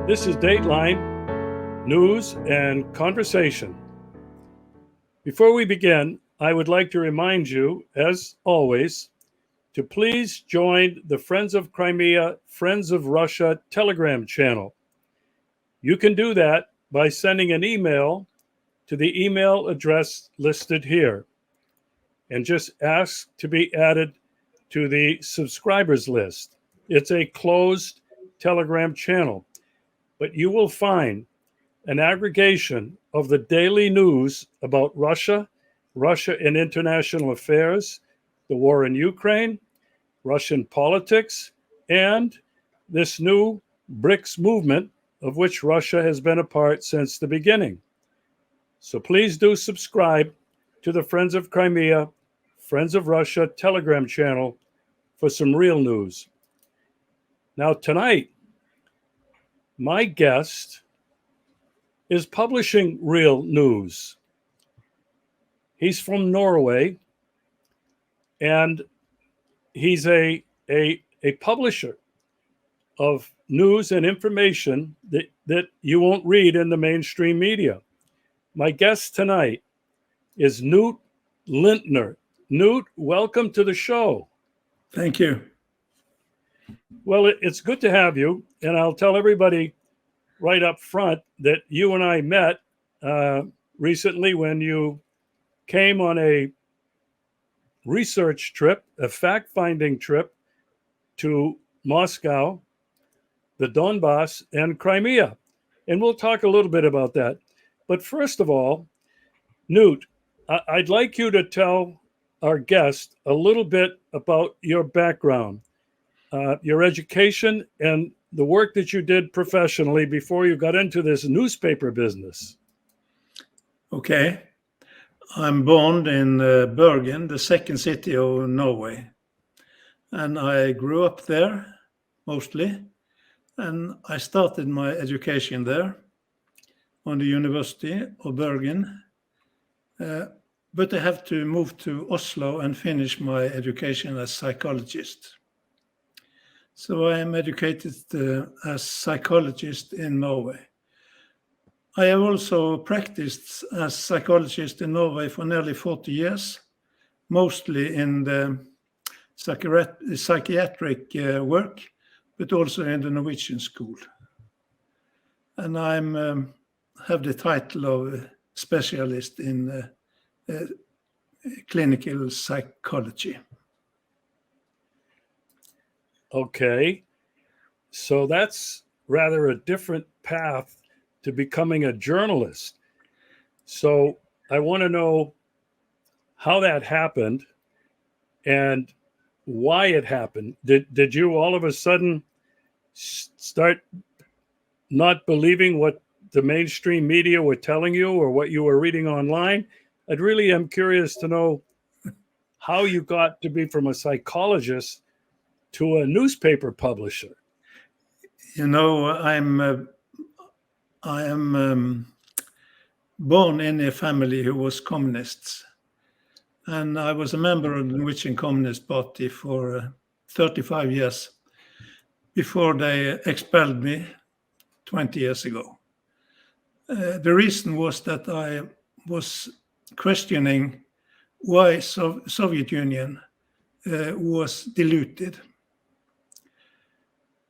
This is Dateline News and Conversation. Before we begin, I would like to remind you, as always, to please join the Friends of Crimea, Friends of Russia Telegram channel. You can do that by sending an email to the email address listed here and just ask to be added to the subscribers list. It's a closed Telegram channel, but you will find an aggregation of the daily news about Russia and international affairs, the war in Ukraine, Russian politics, and this new BRICS movement of which Russia has been a part since the beginning. So please do subscribe to the Friends of Crimea, Friends of Russia Telegram channel for some real news. Now tonight, my guest is publishing real news. He's from Norway, and he's a publisher of news and information that you won't read in the mainstream media. My guest tonight is Knut Lindtner. Knut, welcome to the show. Thank you. Well, it's good to have you, and I'll tell everybody right up front that you and I met recently when you came on a research trip, a fact-finding trip to Moscow, the Donbass, and Crimea. And we'll talk a little bit about that. But first of all, Knut, I'd like you to tell our guest a little bit about your background, your education, and the work that you did professionally before you got into this newspaper business. Okay. I'm born in Bergen, the second city of Norway. And I grew up there, mostly. And I started my education there on the University of Bergen. But I have to move to Oslo and finish my education as psychologist. So I am educated as psychologist in Norway. I have also practiced as psychologist in Norway for nearly 40 years, mostly in the psychiatric work, but also in the Norwegian school. And I have the title of specialist in clinical psychology. Okay, so that's rather a different path to becoming a journalist. So I want to know how that happened and why it happened. Did you all of a sudden start not believing what the mainstream media were telling you or what you were reading online? I really am curious to know how you got to be from a psychologist to a newspaper publisher. You know, I am born in a family who was communists, and I was a member of the Norwegian Communist Party for 35 years before they expelled me 20 years ago. The reason was that I was questioning why Soviet Union was diluted.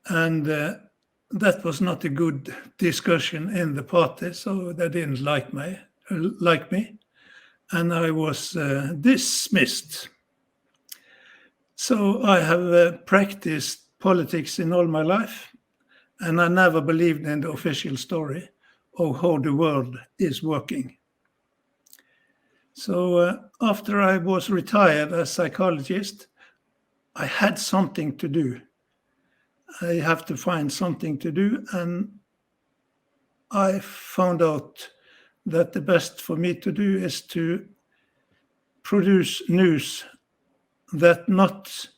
And that was not a good discussion in the party, so they didn't like me, and I was dismissed. So I have practiced politics in all my life, and I never believed in the official story of how the world is working. So after I was retired as psychologist, I had something to do. I have to find something to do, and I found out that the best for me to do is to produce news that not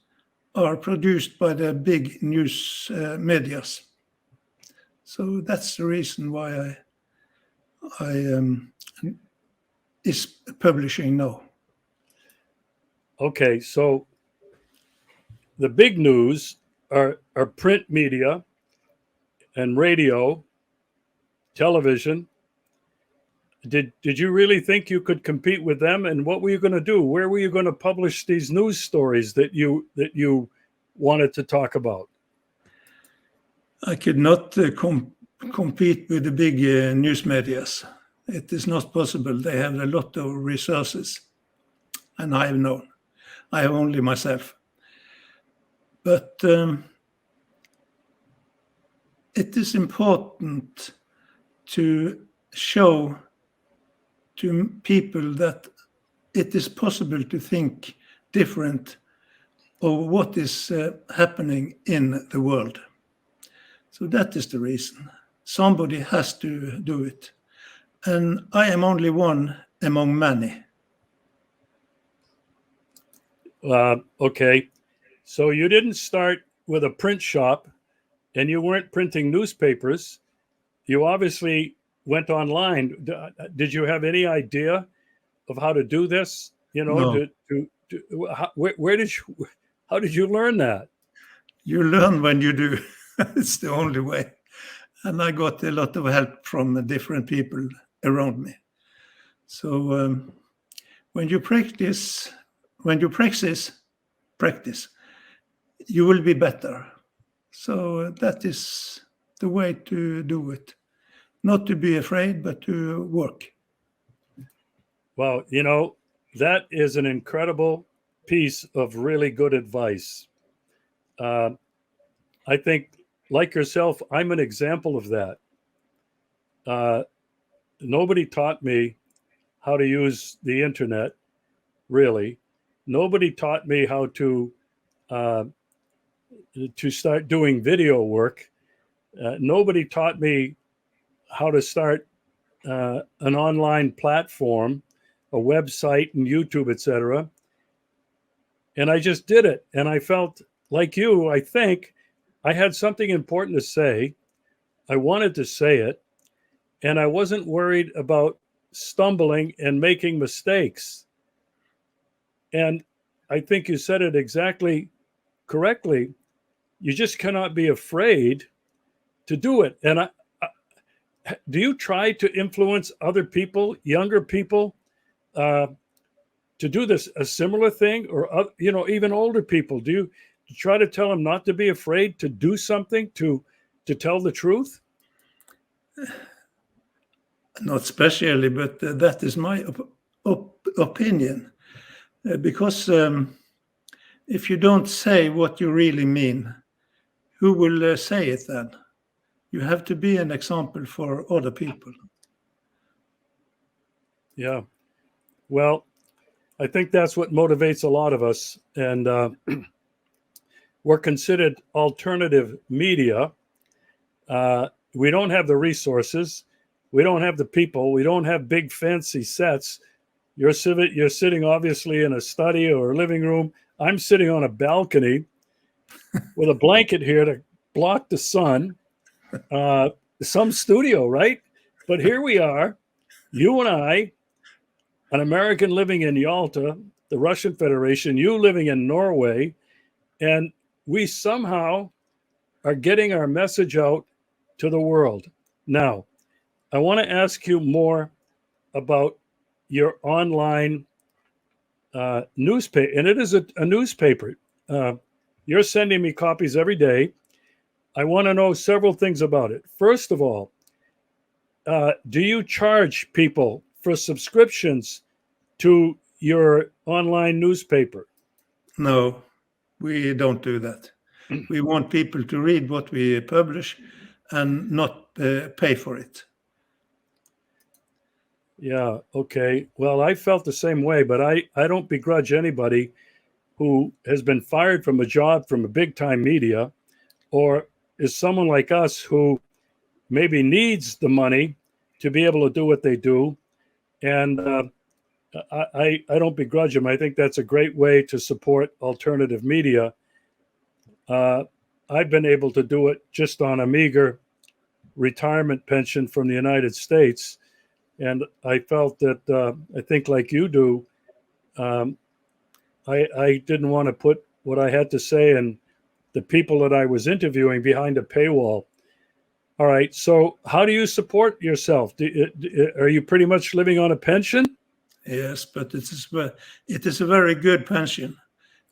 are produced by the big news medias. So that's the reason why I is publishing now. Okay, so the big news are print media and radio television. Did you really think you could compete with them? And what were you going to do? Where were you going to publish these news stories that you wanted to talk about? I could not compete with the big news medias. It is not possible. They have a lot of resources, and I have none. I have only myself. But it is important to show to people that it is possible to think different of what is happening in the world. So that is the reason. Somebody has to do it. And I am only one among many. Okay. So you didn't start with a print shop and you weren't printing newspapers. You obviously went online. Did you have any idea of how to do this? You know, No. How did you learn that? You learn when you do. It's the only way. And I got a lot of help from different people around me. So when you practice, you will be better. So that is the way to do it. Not to be afraid, but to work. Well, you know, that is an incredible piece of really good advice. I think, like yourself, I'm an example of that. Nobody taught me how to use the internet, really. Nobody taught me how to start doing video work. Nobody taught me how to start an online platform, a website and YouTube, etc. And I just did it. And I felt like you, I think I had something important to say. I wanted to say it. And I wasn't worried about stumbling and making mistakes. And I think you said it exactly correctly. You just cannot be afraid to do it. And do you try to influence other people, younger people, to do this, a similar thing, or even older people? Do you try to tell them not to be afraid to do something, to tell the truth? Not especially, but that is my opinion. Because if you don't say what you really mean, who will say it then? You have to be an example for other people. Yeah. Well, I think that's what motivates a lot of us. And we're considered alternative media. We don't have the resources. We don't have the people. We don't have big fancy sets. You're sitting obviously in a study or a living room. I'm sitting on a balcony with a blanket here to block the sun. Some studio, right? But here we are, you and I, an American living in Yalta, the Russian Federation, you living in Norway, and we somehow are getting our message out to the world. Now, I want to ask you more about your online newspaper, and it is a newspaper. You're sending me copies every day. I want to know several things about it. First of all, do you charge people for subscriptions to your online newspaper? No, we don't do that. We want people to read what we publish and not pay for it. Yeah, okay. Well, I felt the same way, but I don't begrudge anybody who has been fired from a job from a big time media, or is someone like us who maybe needs the money to be able to do what they do. And I don't begrudge them. I think that's a great way to support alternative media. I've been able to do it just on a meager retirement pension from the United States. And I felt that, I think like you do, I didn't want to put what I had to say and the people that I was interviewing behind a paywall. All right. So how do you support yourself? Are you pretty much living on a pension? Yes, but it is a very good pension.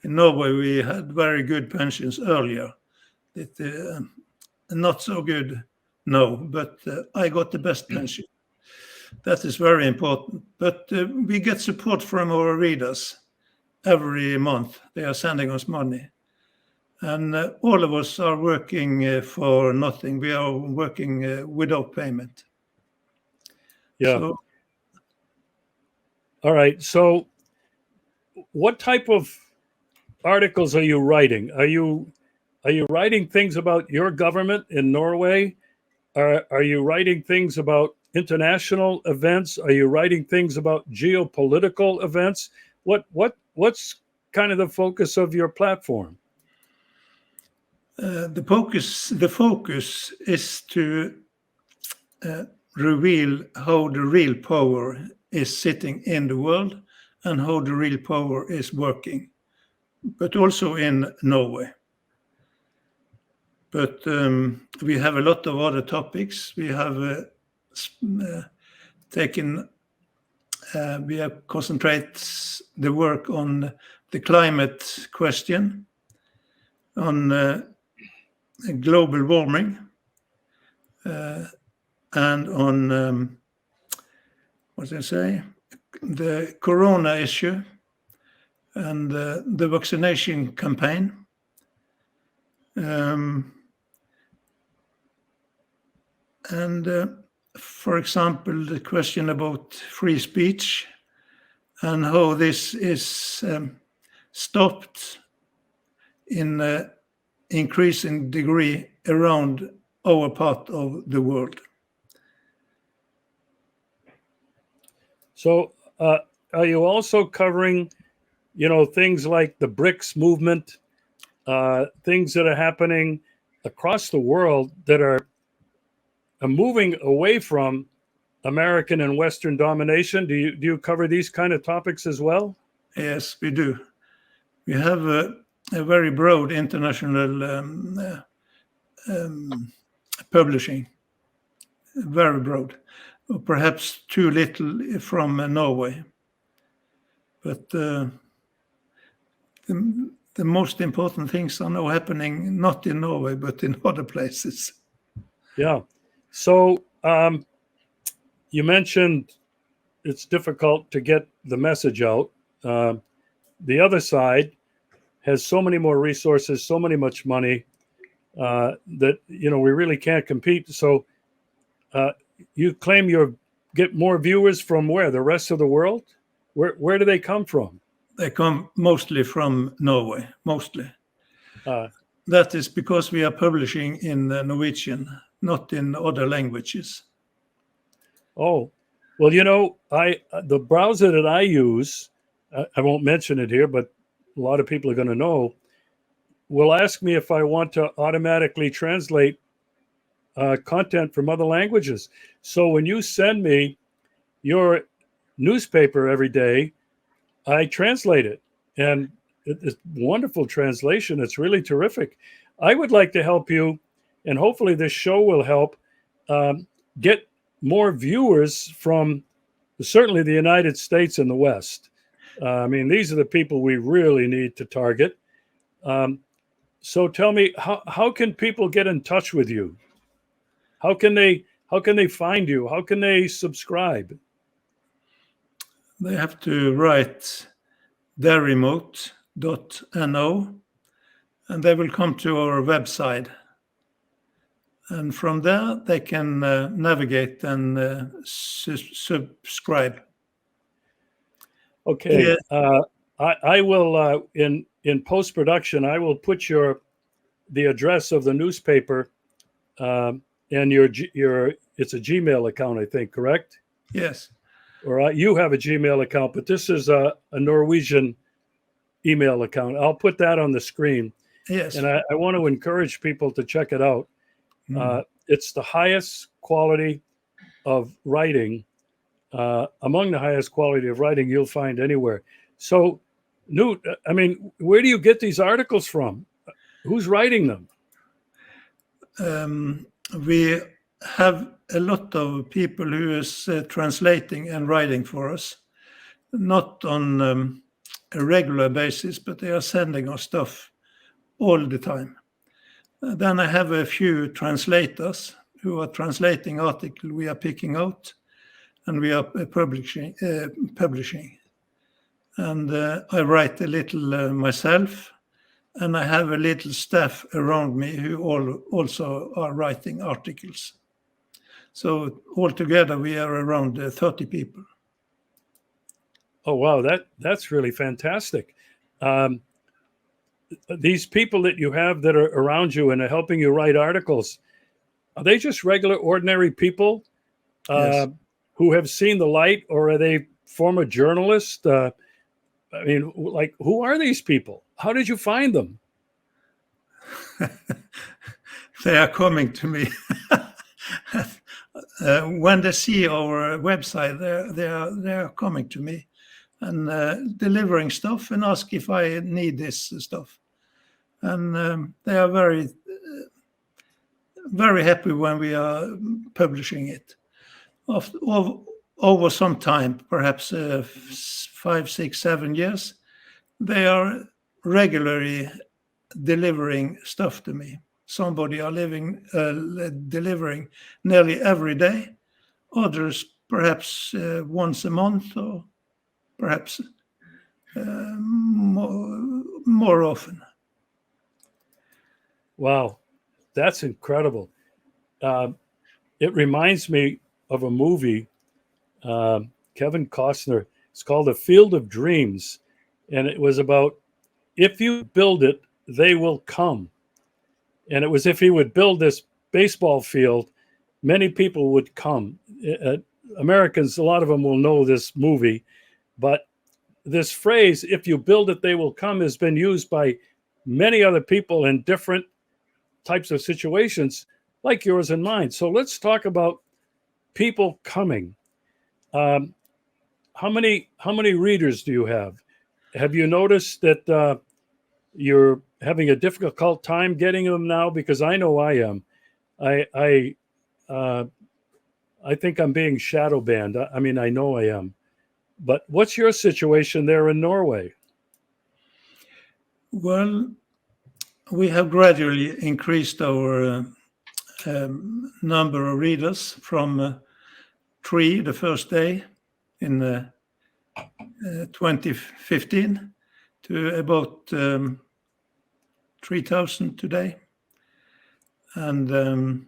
In Norway, we had very good pensions earlier. Not so good now, but I got the best pension. That is very important. But we get support from our readers every month. They are sending us money. And all of us are working for nothing. We are working without payment. Yeah. So, all right. So what type of articles are you writing? Are you writing things about your government in Norway? Are you writing things about international events? Are you writing things about geopolitical events? What's kind of the focus of your platform? the focus is to reveal how the real power is sitting in the world and how the real power is working, but also in Norway. But we have a lot of other topics. We have we have concentrated the work on the climate question, on global warming, and on what did I say? The corona issue and the vaccination campaign. For example, the question about free speech and how this is stopped in increasing degree around our part of the world. So, are you also covering, things like the BRICS movement, things that are happening across the world that are moving away from American and Western domination? Do you cover these kind of topics as well? Yes, we do. We have a very broad international publishing, very broad. Perhaps too little from Norway. But the most important things are now happening not in Norway, but in other places. Yeah. So you mentioned it's difficult to get the message out. The other side has so many more resources, so much money that we really can't compete. So you claim you get more viewers from where? The rest of the world? Where do they come from? They come mostly from Norway, mostly. That is because we are publishing in Norwegian, not in other languages. Oh, well, the browser that I use, I won't mention it here, but a lot of people are going to know, will ask me if I want to automatically translate content from other languages. So when you send me your newspaper every day, I translate it. And it's wonderful translation. It's really terrific. I would like to help you, and hopefully this show will help get more viewers from certainly the United States and the West. These are the people we really need to target. So tell me, how can people get in touch with you? How can they find you? How can they subscribe? They have to write theremote.no, and they will come to our website. And from there, they can navigate and subscribe. Okay. Yeah. I will, in post-production, I will put the address of the newspaper and it's a Gmail account, I think, correct? Yes. Or you have a Gmail account, but this is a Norwegian email account. I'll put that on the screen. Yes. And I want to encourage people to check it out. It's the highest quality of writing, among the highest quality of writing you'll find anywhere. So, Knut, where do you get these articles from? Who's writing them? We have a lot of people who is translating and writing for us, not on a regular basis, but they are sending us stuff all the time. Then I have a few translators who are translating articles we are picking out, and we are publishing. And I write a little myself, and I have a little staff around me who also are writing articles. So altogether, we are around 30 people. Oh, wow, that's really fantastic. These people that you have that are around you and are helping you write articles, are they just regular, ordinary people Yes. who have seen the light, or are they former journalists? I mean, like, who are these people? How did you find them? They are coming to me. When they see our website, they are coming to me and delivering stuff and ask if I need this stuff. And they are very, very happy when we are publishing it. Over some time, perhaps 5, 6, 7 years, they are regularly delivering stuff to me. Somebody are delivering nearly every day. Others perhaps once a month, or perhaps more often. Wow, that's incredible. It reminds me of a movie, Kevin Costner. It's called A Field of Dreams. And it was about, if you build it, they will come. And it was, if he would build this baseball field, many people would come. Americans, a lot of them will know this movie. But this phrase, if you build it, they will come, has been used by many other people in different types of situations like yours and mine. So let's talk about people coming. How many readers do you have? Have you noticed that you're having a difficult time getting them now? Because I know I am. I think I'm being shadow banned. I mean, I know I am. But what's your situation there in Norway? Well, we have gradually increased our number of readers from 3 the first day in 2015 to about 3,000 today. And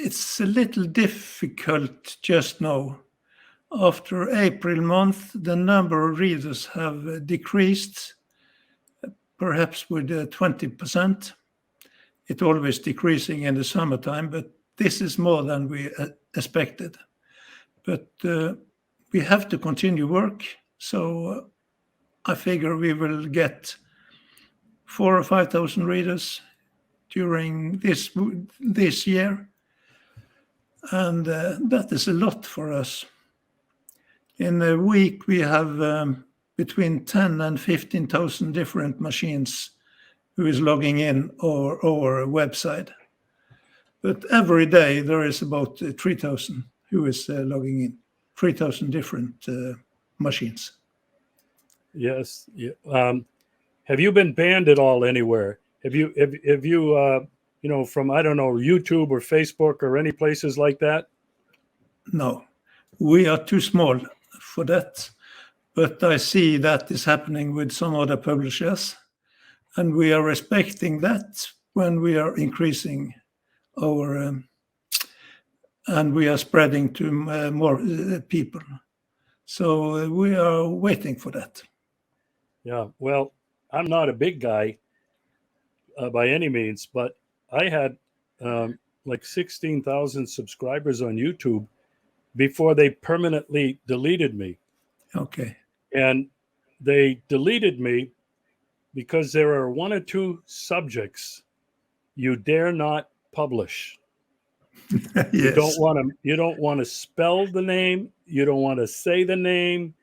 it's a little difficult just now. After April month, the number of readers have decreased, perhaps with 20%. It's always decreasing in the summertime, but this is more than we expected. But we have to continue work, so I figure we will get 4,000 or 5,000 readers during this year, and that is a lot for us. In a week, we have between 10 and 15,000 different machines who is logging in our website. But every day there is about 3,000 who is logging in, 3,000 different machines. Yes. Have you been banned at all anywhere? Have you from, I don't know, YouTube or Facebook or any places like that? No, we are too small for that. But I see that is happening with some other publishers, and we are respecting that when we are increasing our and we are spreading to more people. So we are waiting for that. Yeah. Well, I'm not a big guy by any means, but I had like 16,000 subscribers on YouTube before they permanently deleted me. Okay. And they deleted me because there are 1 or 2 subjects you dare not publish. Yes. You don't want to spell the name. You don't want to say the name.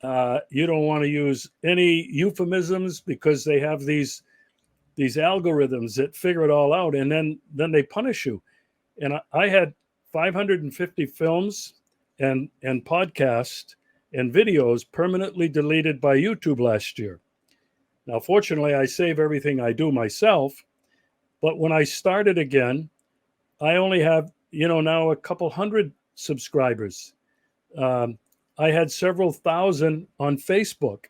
You don't want to use any euphemisms because they have these these algorithms that figure it all out, and then they punish you. And I had 550 films and podcasts and videos permanently deleted by YouTube last year. Now, fortunately, I save everything I do myself. But when I started again, I only have, now a couple hundred subscribers. I had several thousand on Facebook.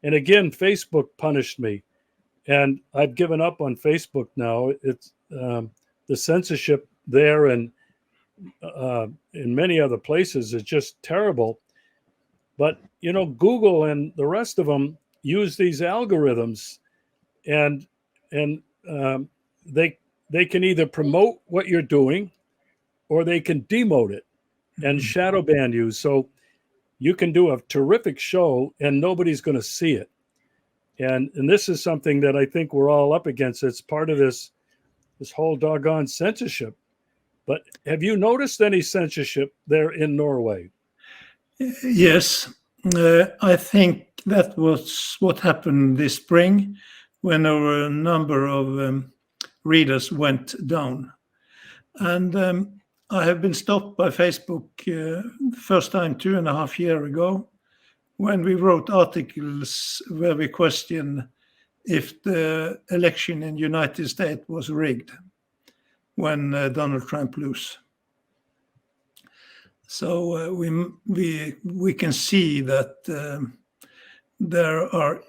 And again, Facebook punished me. And I've given up on Facebook now. It's the censorship there and in many other places is just terrible. But, Google and the rest of them use these algorithms, and they can either promote what you're doing or they can demote it and shadow ban you. So you can do a terrific show and nobody's going to see it. And this is something that I think we're all up against. It's part of this whole doggone censorship. But have you noticed any censorship there in Norway? Yes, I think that was what happened this spring when our number of readers went down. And I have been stopped by Facebook the first time 2.5 years ago when we wrote articles where we questioned if the election in the United States was rigged when Donald Trump lose. So we can see that there are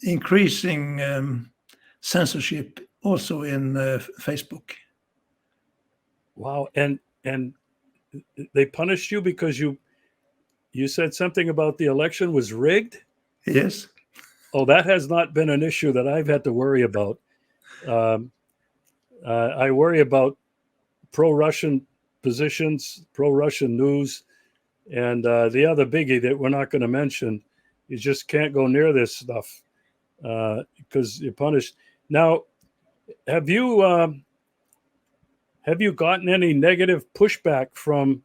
increasing censorship also in Facebook. Wow, and they punished you because you said something about the election was rigged? Yes. Oh, that has not been an issue that I've had to worry about. I worry about pro-Russian positions, pro-Russian news, and the other biggie that we're not going to mention. You just can't go near this stuff because you're punished. Now, have you gotten any negative pushback from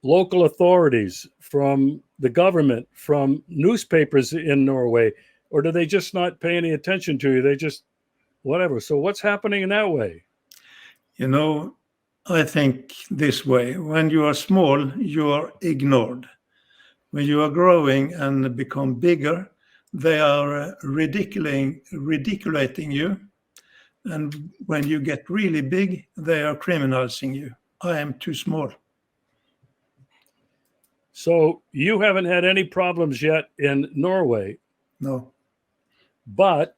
local authorities, from the government, from newspapers in Norway, or do they just not pay any attention to you? They just whatever. So what's happening in that way? I think this way. When you are small, you are ignored. When you are growing and become bigger, they are ridiculating you. And when you get really big, they are criminalizing you. I am too small. So you haven't had any problems yet in Norway? No. But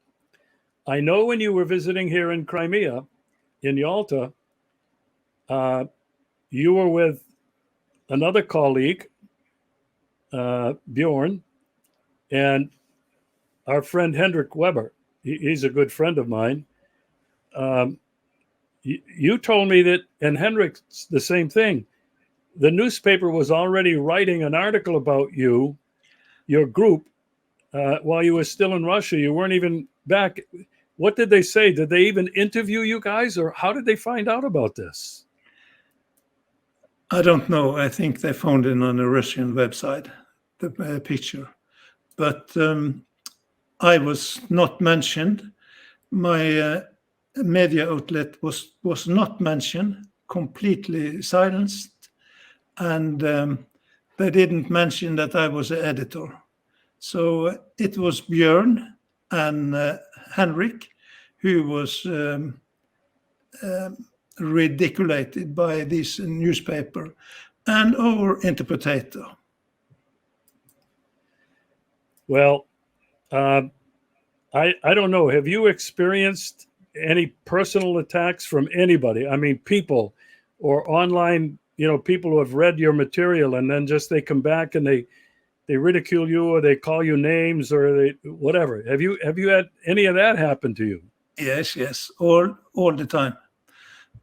I know when you were visiting here in Crimea, in Yalta, you were with another colleague, Bjorn, and our friend Hendrik Weber. He's a good friend of mine. You told me that, and Hendrik's the same thing, the newspaper was already writing an article about you, your group, while you were still in Russia. You weren't even back. What did they say? Did they even interview you guys, or how did they find out about this? I don't know. I think they found it on a Russian website, the picture. But I was not mentioned. My media outlet was not mentioned, completely silenced. And they didn't mention that I was an editor. So it was Björn and Henrik who was ridiculated by this newspaper and our interpreter. Well, I don't know. Have you experienced any personal attacks from anybody? I mean, people or online, people who have read your material and then just they come back and they ridicule you or they call you names or they whatever. Have you had any of that happen to you? Yes, all the time.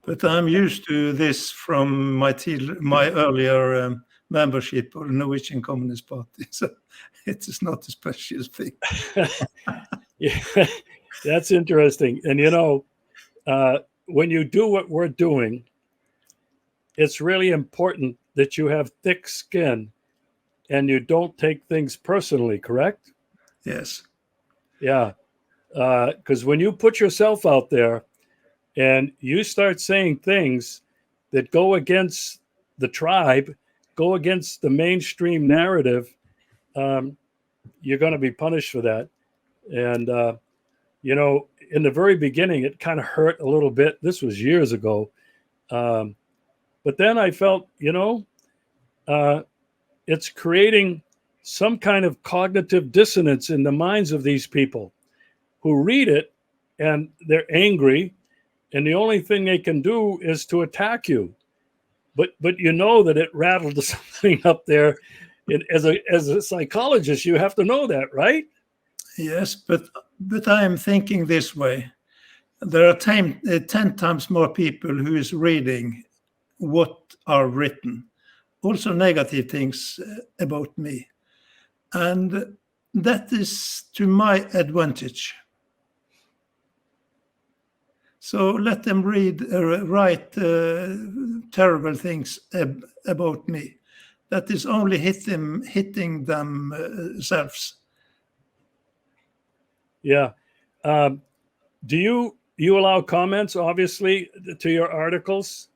But I'm used to this from my earlier membership of the Norwegian Communist Party. So it is not a special thing. Yeah, that's interesting. And when you do what we're doing, it's really important that you have thick skin and you don't take things personally, correct? Yes. Yeah. Because when you put yourself out there and you start saying things that go against the tribe, go against the mainstream narrative, you're going to be punished for that. And, in the very beginning, it kind of hurt a little bit. This was years ago. But then I felt, it's creating some kind of cognitive dissonance in the minds of these people who read it and they're angry. And the only thing they can do is to attack you. But that it rattled something up there. As a psychologist, you have to know that, right? Yes, but I am thinking this way. There are 10 times more people who is reading what are written, also negative things about me. And that is to my advantage. So let them write terrible things about me. That is only hitting themselves. Yeah. Do you allow comments, obviously, to your articles?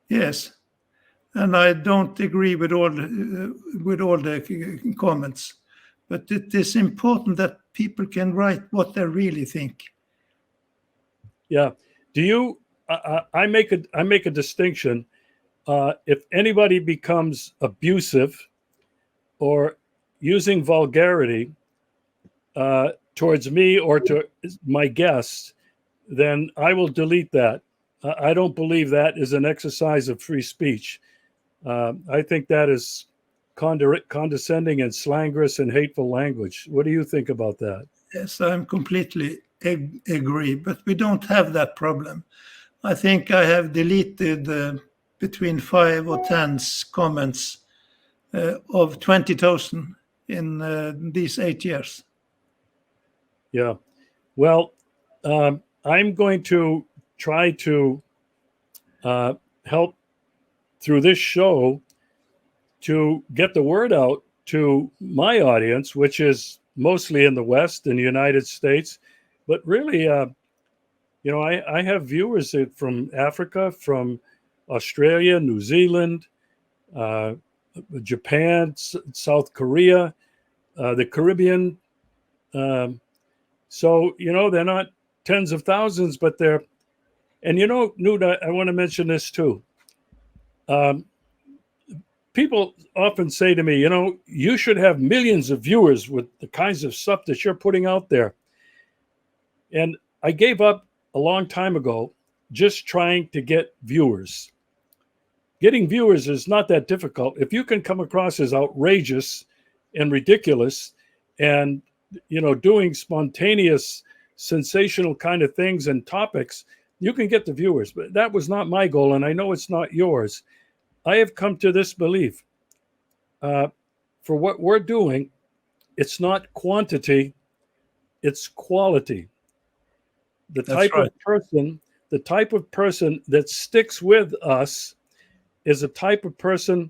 Yes, and I don't agree with all the comments, but it is important that people can write what they really think. Yeah. Do you? I make a distinction. If anybody becomes abusive or using vulgarity towards me or to my guests, then I will delete that. I don't believe that is an exercise of free speech. I think that is condescending and slanderous and hateful language. What do you think about that? Yes, I'm completely agree, but we don't have that problem. I think I have deleted between 5 or 10 comments of 20,000 in these 8 years. Yeah. Well, I'm going to try to help through this show to get the word out to my audience, which is mostly in the West, in the United States. But really, I have viewers from Africa, from Australia, New Zealand, Japan, South Korea, the Caribbean. So, they're not tens of thousands, but they're, and Knut, I want to mention this too. People often say to me, you should have millions of viewers with the kinds of stuff that you're putting out there. And I gave up a long time ago just trying to get viewers. Getting viewers is not that difficult. If you can come across as outrageous and ridiculous and, doing spontaneous, sensational kind of things and topics, you can get the viewers. But that was not my goal, and I know it's not yours. I have come to this belief. For what we're doing, it's not quantity, it's quality. The type of person that sticks with us is a type of person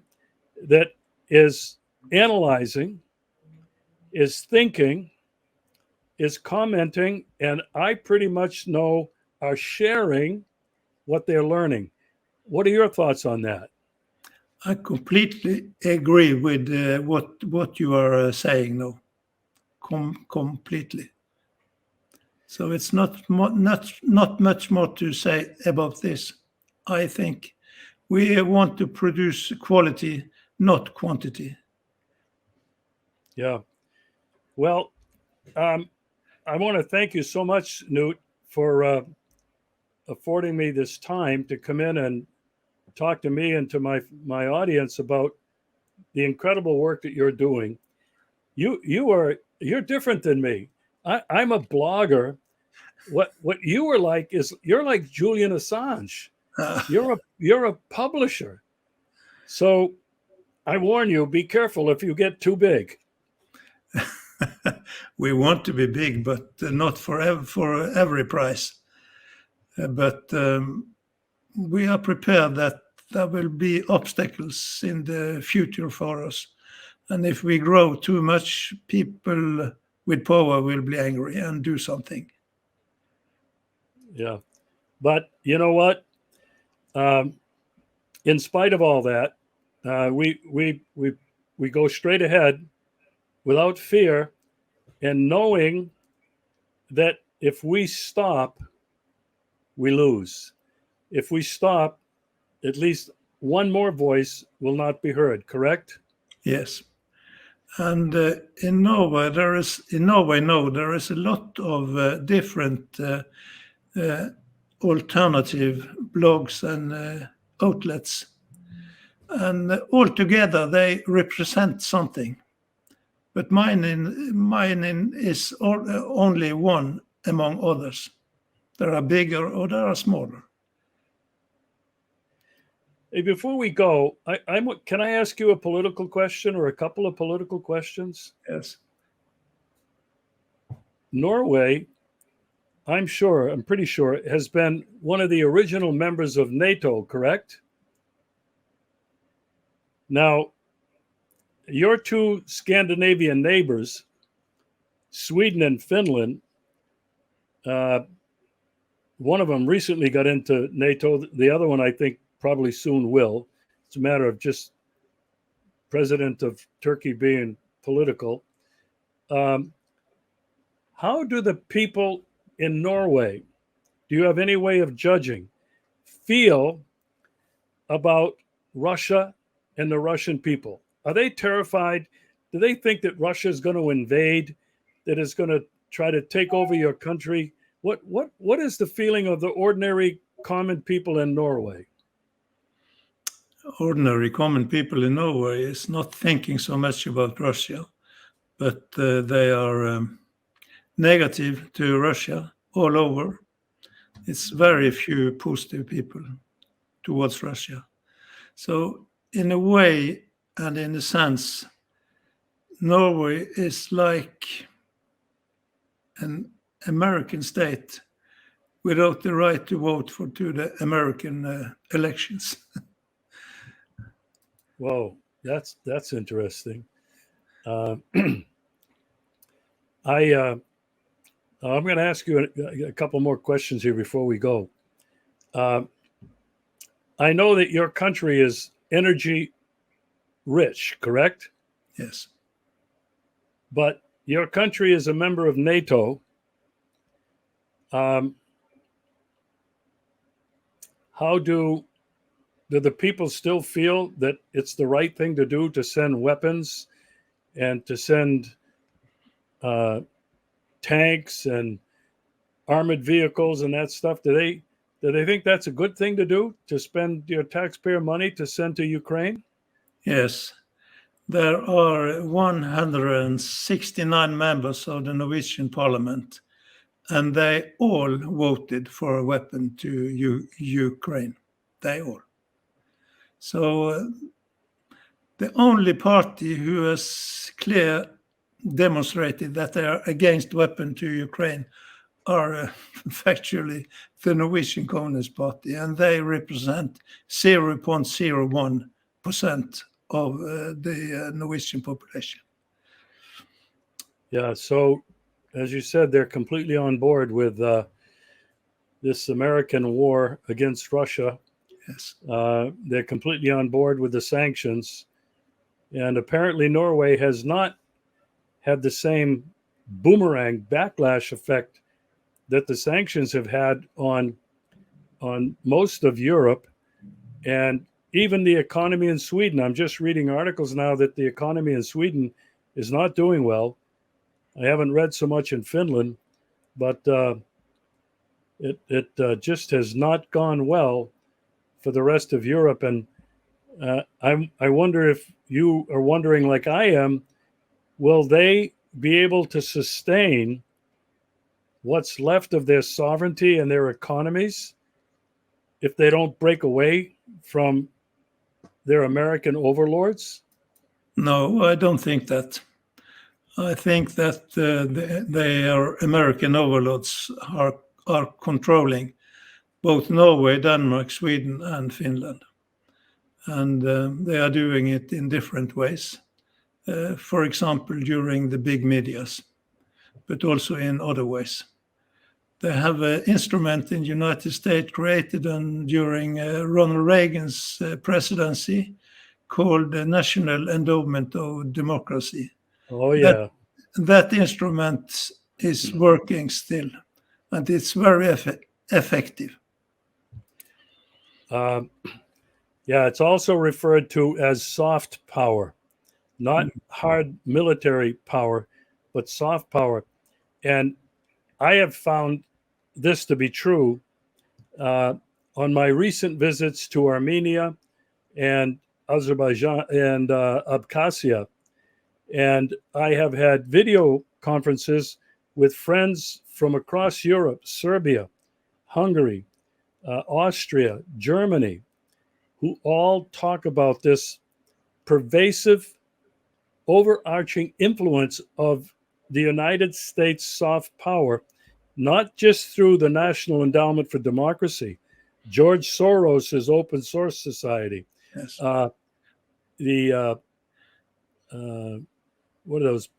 that is analyzing, is thinking, is commenting, and I pretty much know are sharing what they're learning. What are your thoughts on that? I completely agree with what you are saying now. Completely. So it's not much more to say about this. I think we want to produce quality, not quantity. Yeah. Well, I want to thank you so much, Knut, for affording me this time to come in and talk to me and to my audience about the incredible work that you're doing. You're different than me. I'm a blogger. What you are like is you're like Julian Assange. You're a publisher. So I warn you, be careful if you get too big. We want to be big, but not for every price. But we are prepared that there will be obstacles in the future for us. And if we grow too much, people with power will be angry and do something. Yeah. But you know what? In spite of all that, we go straight ahead without fear, and knowing that if we stop, we lose. If we stop, at least one more voice will not be heard. Correct? Yes. And in Norway, there is a lot of different alternative blogs and outlets, and altogether they represent something. But mine is only one among others. There are bigger or there are smaller. Hey, before we go, can I ask you a political question or a couple of political questions? Yes. Norway, I'm pretty sure, has been one of the original members of NATO, correct? Now, your two Scandinavian neighbors, Sweden and Finland, one of them recently got into NATO. The other one, I think, probably soon will. It's a matter of just president of Turkey being political. How do the people in Norway, do you have any way of judging, feel about Russia and the Russian people? Are they terrified? Do they think that Russia is going to invade, that it's going to try to take over your country? What is the feeling of the ordinary common people in Norway? Ordinary common people in Norway is not thinking so much about Russia, but they are negative to Russia all over. It's very few positive people towards Russia. So in a way and in a sense, Norway is like an American state without the right to vote to the American elections. Whoa, that's interesting. I'm going to ask you a couple more questions here before we go. I know that your country is energy rich, correct? Yes. But your country is a member of NATO. How do the people still feel that it's the right thing to do to send weapons and to send tanks and armored vehicles and that stuff? Do they think that's a good thing to do, to spend your taxpayer money to send to Ukraine? Yes. There are 169 members of the Norwegian parliament, and they all voted for a weapon to Ukraine. They all. So the only party who has demonstrated that they are against weapon to Ukraine are factually the Norwegian Communist Party, and they represent 0.01% of the Norwegian population. Yeah, so as you said, they're completely on board with this American war against Russia. Yes. They're completely on board with the sanctions. And apparently Norway has not had the same boomerang backlash effect that the sanctions have had on most of Europe and even the economy in Sweden. I'm just reading articles now that the economy in Sweden is not doing well. I haven't read so much in Finland, but it just has not gone well for the rest of Europe. And I wonder if you are wondering, like I am, will they be able to sustain what's left of their sovereignty and their economies if they don't break away from their American overlords? No, I don't think that. I think that their American overlords are controlling both Norway, Denmark, Sweden, and Finland. And they are doing it in different ways. For example, during the big medias. but also in other ways. They have an instrument in the United States created during Ronald Reagan's presidency called the National Endowment of Democracy. Oh, yeah. That instrument is working still, and it's very effective. Yeah, it's also referred to as soft power, not hard military power, but soft power. And I have found this to be true on my recent visits to Armenia and Azerbaijan and Abkhazia. And I have had video conferences with friends from across Europe, Serbia, Hungary, Austria, Germany, who all talk about this pervasive, overarching influence of the United States soft power, not just through the National Endowment for Democracy, George Soros' Open Source Society, Yes. What are those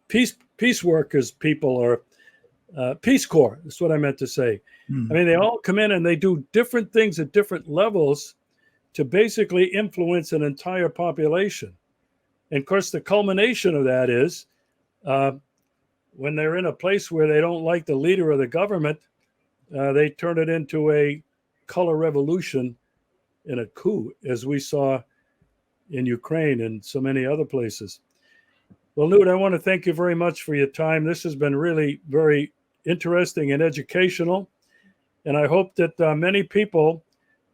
peace workers people, or Peace Corps? That's what I meant to say. I mean, they all come in and they do different things at different levels to basically influence an entire population. And of course, the culmination of that is when they're in a place where they don't like the leader of the government, they turn it into a color revolution and a coup, as we saw in Ukraine and so many other places. Well, Knut, I want to thank you very much for your time. This has been really very interesting and educational. And I hope that many people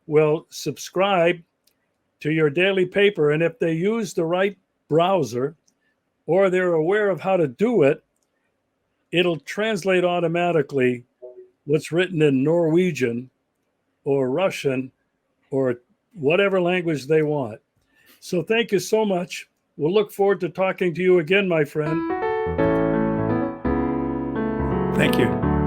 will subscribe to your daily paper. And if they use the right browser or they're aware of how to do it, it'll translate automatically what's written in Norwegian or Russian or whatever language they want. So thank you so much. We'll look forward to talking to you again, my friend. Thank you.